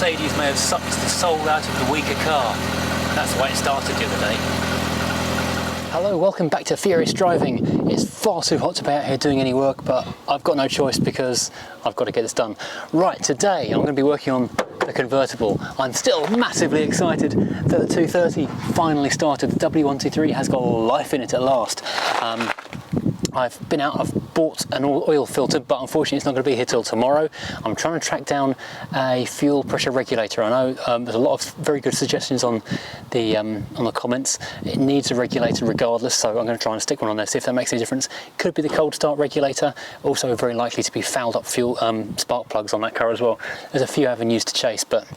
Mercedes may have sucked the soul out of the weaker car. That's the way it started the other day. Hello, welcome back to Furious Driving. It's far too hot to be out here doing any work, but I've got no choice because I've got to get this done. Right, today I'm going to be working on the convertible. I'm still massively excited that the 230 finally started. The W123 has got life in it at last. I've bought an oil filter, but unfortunately it's not going to be here till tomorrow. I'm trying to track down a fuel pressure regulator. I know there's a lot of very good suggestions on the comments. It needs a regulator regardless, so I'm going to try and stick one on there, see if that makes any difference. Could be the cold start regulator, also very likely to be fouled up fuel spark plugs on that car as well. There's a few avenues to chase, but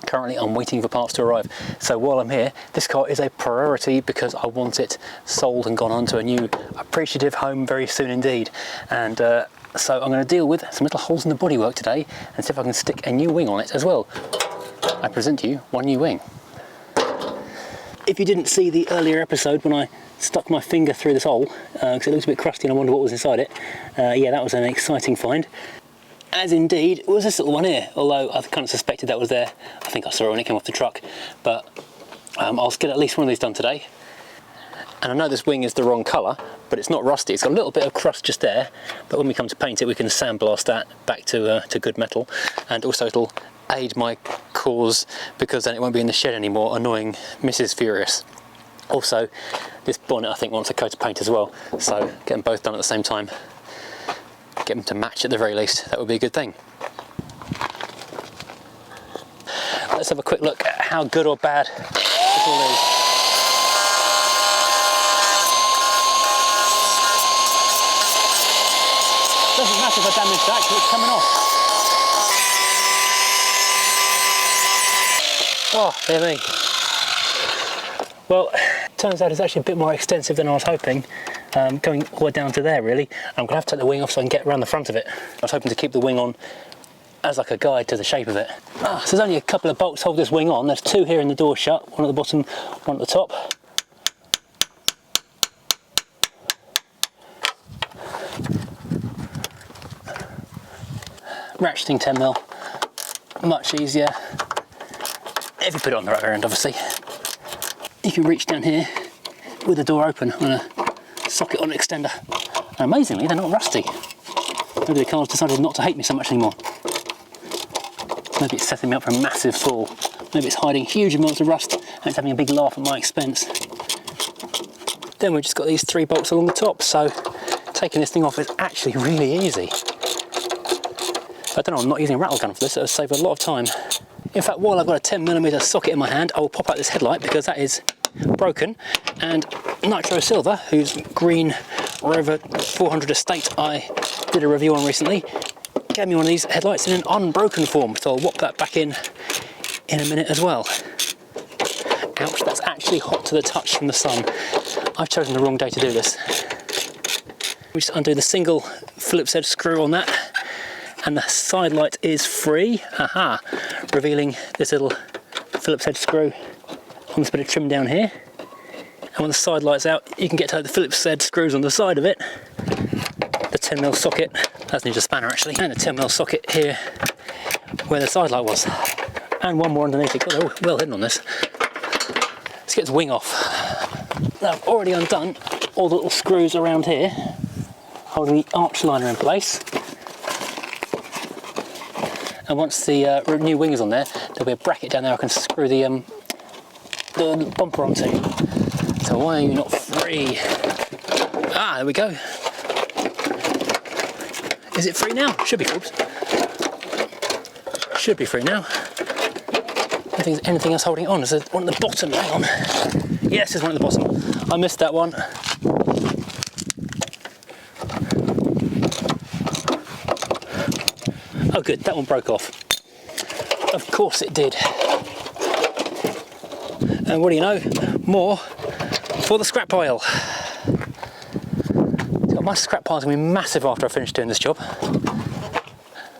currently I'm waiting for parts to arrive. So while I'm here, this car is a priority because I want it sold and gone on to a new appreciative home very soon indeed. And so I'm going to deal with some little holes in the bodywork today and see if I can stick a new wing on it as well. I present to you one new wing. If you didn't see the earlier episode when I stuck my finger through this hole, because it looks a bit crusty and I wonder what was inside it, yeah, that was an exciting find. As indeed was this little one here, although I kind of suspected that was there. I think I saw it when it came off the truck, but I'll get at least one of these done today. And I know this wing is the wrong colour, but it's not rusty. It's got a little bit of crust just there, but when we come to paint it we can sandblast that back to good metal, and also it'll aid my cause because then it won't be in the shed anymore annoying Mrs. Furious. Also, this bonnet I think wants a coat of paint as well, so get them both done at the same time. Get them to match at the very least, that would be a good thing. Let's have a quick look at how good or bad this all is. Doesn't matter if I damage that because it's coming off. Oh, dear me. Well, turns out it's actually a bit more extensive than I was hoping. Going all the way down to there really. I'm going to have to take the wing off so I can get around the front of it. I was hoping to keep the wing on as like a guide to the shape of it. So there's only a couple of bolts hold this wing on. There's two here in the door shut, one at the bottom, one at the top. Ratcheting 10mm, much easier if you put it on the right end obviously. You can reach down here with the door open on a socket on an extender. And amazingly, they're not rusty. Maybe the car's decided not to hate me so much anymore. Maybe it's setting me up for a massive fall. Maybe it's hiding huge amounts of rust and it's having a big laugh at my expense. Then we've just got these three bolts along the top, so taking this thing off is actually really easy. I don't know, I'm not using a rattle gun for this, so it'll save a lot of time. In fact, while I've got a 10mm socket in my hand, I will pop out this headlight because that is broken, and Nitro Silver, whose green Rover 400 estate I did a review on recently, gave me one of these headlights in an unbroken form, so I'll whop that back in a minute as well. Ouch, that's actually hot to the touch from the sun. I've chosen the wrong day to do this. We just undo the single Phillips head screw on that, and the side light is free. Aha! Revealing this little Phillips head screw on this bit of trim down here. And when the side light's out, you can get to the Phillips head screws on the side of it. The 10mm socket, that's needs a spanner actually, and a 10mm socket here where the side light was. And one more underneath it. God, they're all well hidden on this. Let's get the wing off. Now I've already undone all the little screws around here, holding the arch liner in place. And once the new wing is on there, there'll be a bracket down there I can screw the bumper onto. So why are you not free? Ah, there we go. Is it free now? Should be, oops. Should be free now. I don't think there's anything else holding it on. Is there one at the bottom? Hang on. Yes, there's one at the bottom. I missed that one. Oh good, that one broke off. Of course it did. And what do you know? More for the scrap pile. So my scrap pile's gonna be massive after I finish doing this job.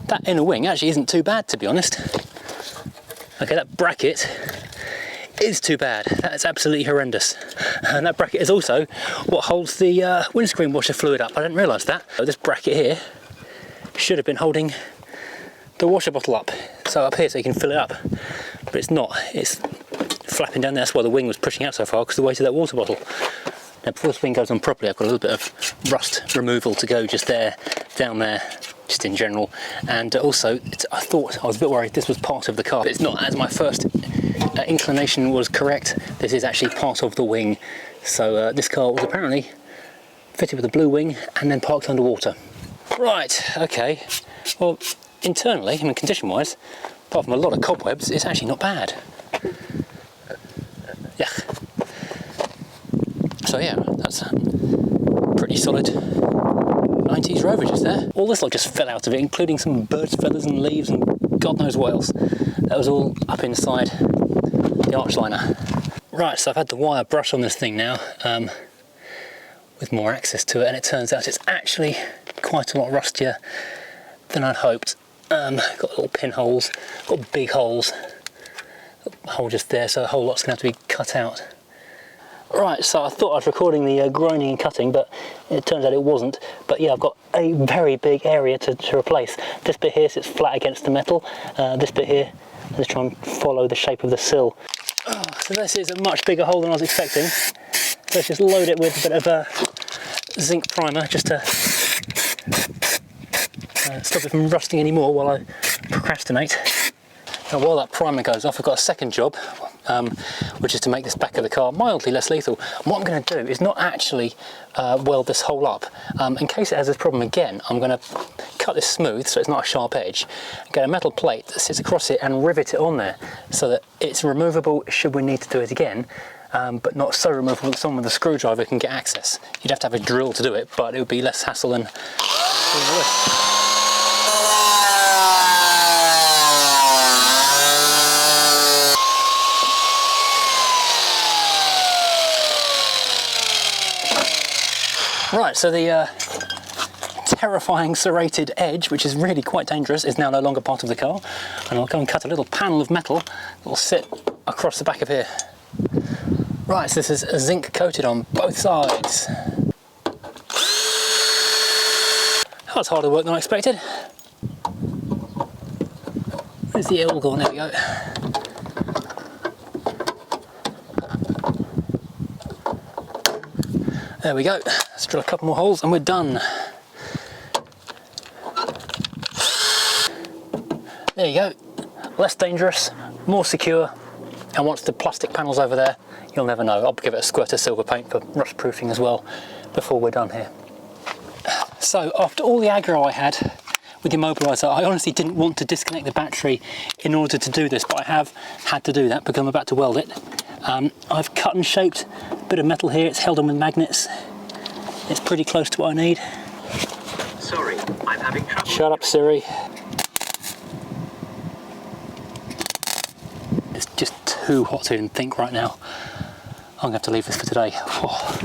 That inner wing actually isn't too bad, to be honest. Okay, that bracket is too bad. That's absolutely horrendous. And that bracket is also what holds the windscreen washer fluid up. I didn't realise that. So this bracket here should have been holding the washer bottle up. so up here so you can fill it up, but it's not, it's flapping down there. That's why the wing was pushing out so far, because of the weight of that water bottle. Now before this wing goes on properly, I've got a little bit of rust removal to go just there, down there, just in general. And also, I was a bit worried this was part of the car, but it's not. As my first inclination was correct, this is actually part of the wing. So this car was apparently fitted with a blue wing and then parked underwater. Right, okay. Well, internally, I mean condition-wise, apart from a lot of cobwebs, it's actually not bad. Yeah. So yeah, that's a pretty solid 90s Rover just there. All this lot just fell out of it, including some bird's feathers and leaves and God knows what else. That was all up inside the arch liner. Right, so I've had the wire brush on this thing now, with more access to it, and it turns out it's actually quite a lot rustier than I'd hoped. Got little pinholes, got big holes, a hole just there, so the whole lot's going to have to be cut out. Right, so I thought I was recording the grinding and cutting, but it turns out it wasn't. But yeah, I've got a very big area to replace. This bit here sits flat against the metal. This bit here, let's try and follow the shape of the sill. Oh, so this is a much bigger hole than I was expecting. So let's just load it with a bit of zinc primer, just to stop it from rusting anymore while I procrastinate. Now while that primer goes off, I've got a second job, which is to make this back of the car mildly less lethal. And what I'm going to do is not actually weld this hole up. In case it has this problem again, I'm going to cut this smooth so it's not a sharp edge, get a metal plate that sits across it and rivet it on there so that it's removable should we need to do it again, but not so removable that someone with a screwdriver can get access. You'd have to have a drill to do it, but it would be less hassle than doing this. Right, so the terrifying serrated edge, which is really quite dangerous, is now no longer part of the car. And I'll go and cut a little panel of metal that will sit across the back of here. Right, so this is zinc coated on both sides. That was harder work than I expected. Where's the air all gone? There we go. There we go. Let's drill a couple more holes and we're done. There you go. Less dangerous, more secure, and once the plastic panel's over there, you'll never know. I'll give it a squirt of silver paint for rust proofing as well before we're done here. So after all the aggro I had with the immobiliser, I honestly didn't want to disconnect the battery in order to do this, but I have had to do that because I'm about to weld it. I've cut and shaped a bit of metal here. It's held on with magnets. It's pretty close to what I need. Sorry, I'm having trouble. Shut up, Siri. It's just too hot to even think right now. I'm going to have to leave this for today. Oh.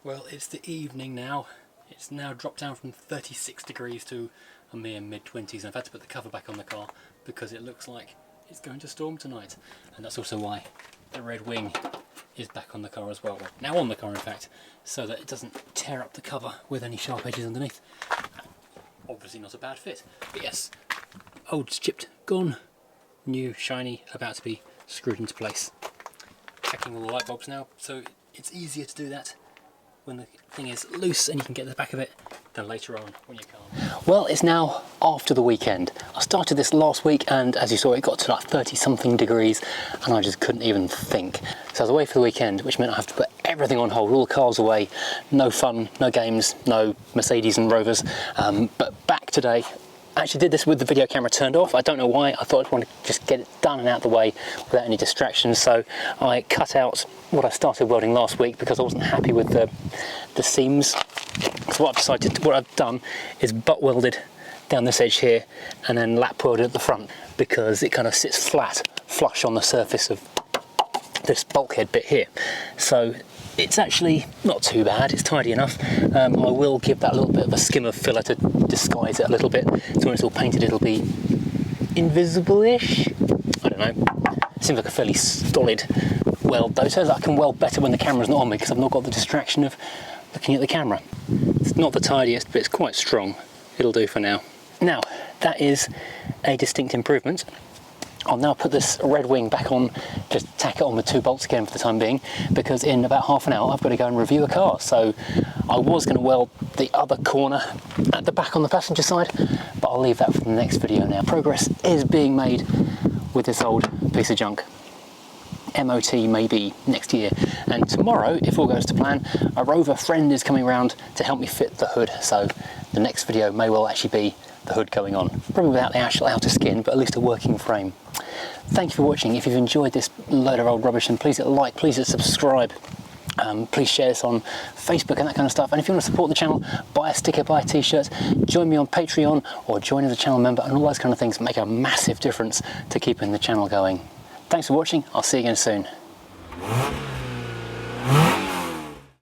Well, it's the evening now. It's now dropped down from 36 degrees to a mere mid-20s, and I've had to put the cover back on the car because it looks like it's going to storm tonight. And that's also why the red wing is back on the car as well. Now on the car, in fact, so that it doesn't tear up the cover with any sharp edges underneath. Obviously not a bad fit, but yes, old's chipped, gone, new, shiny, about to be screwed into place. Checking all the light bulbs now, so it's easier to do that when the thing is loose and you can get the back of it than later on when you can't. Well, it's now after the weekend. I started this last week and as you saw it got to like 30 something degrees and I just couldn't even think. So I was away for the weekend, which meant I have to put everything on hold, all the cars away, no fun, no games, no Mercedes and Rovers, but back today. I actually did this with the video camera turned off. I don't know why. I thought I'd want to just get it done and out of the way without any distractions. So I cut out what I started welding last week because I wasn't happy with the seams. So what I've done is butt welded down this edge here and then lap welded at the front because it kind of sits flat, flush on the surface of this bulkhead bit here. So it's actually not too bad, it's tidy enough. I will give that a little bit of a skim of filler to disguise it a little bit, so when it's all painted it'll be invisible-ish? I don't know. Seems like a fairly solid weld though. It turns out I can weld better when the camera's not on me because I've not got the distraction of looking at the camera. It's not the tidiest, but it's quite strong. It'll do for now. Now, that is a distinct improvement. I'll now put this red wing back on, just tack it on with 2 bolts again for the time being, because in about half an hour I've got to go and review a car. So I was going to weld the other corner at the back on the passenger side, but I'll leave that for the next video now. Progress is being made with this old piece of junk. MOT maybe next year, and tomorrow, if all goes to plan, a Rover friend is coming around to help me fit the hood, so the next video may well actually be the hood going on, probably without the actual outer skin, but at least a working frame. Thank you for watching. If you've enjoyed this load of old rubbish, then please hit like, please hit subscribe, please share this on Facebook and that kind of stuff. And if you want to support the channel, buy a sticker, buy t-shirts, join me on Patreon, or join as a channel member, and all those kind of things make a massive difference to keeping the channel going. Thanks for watching. I'll see you again soon.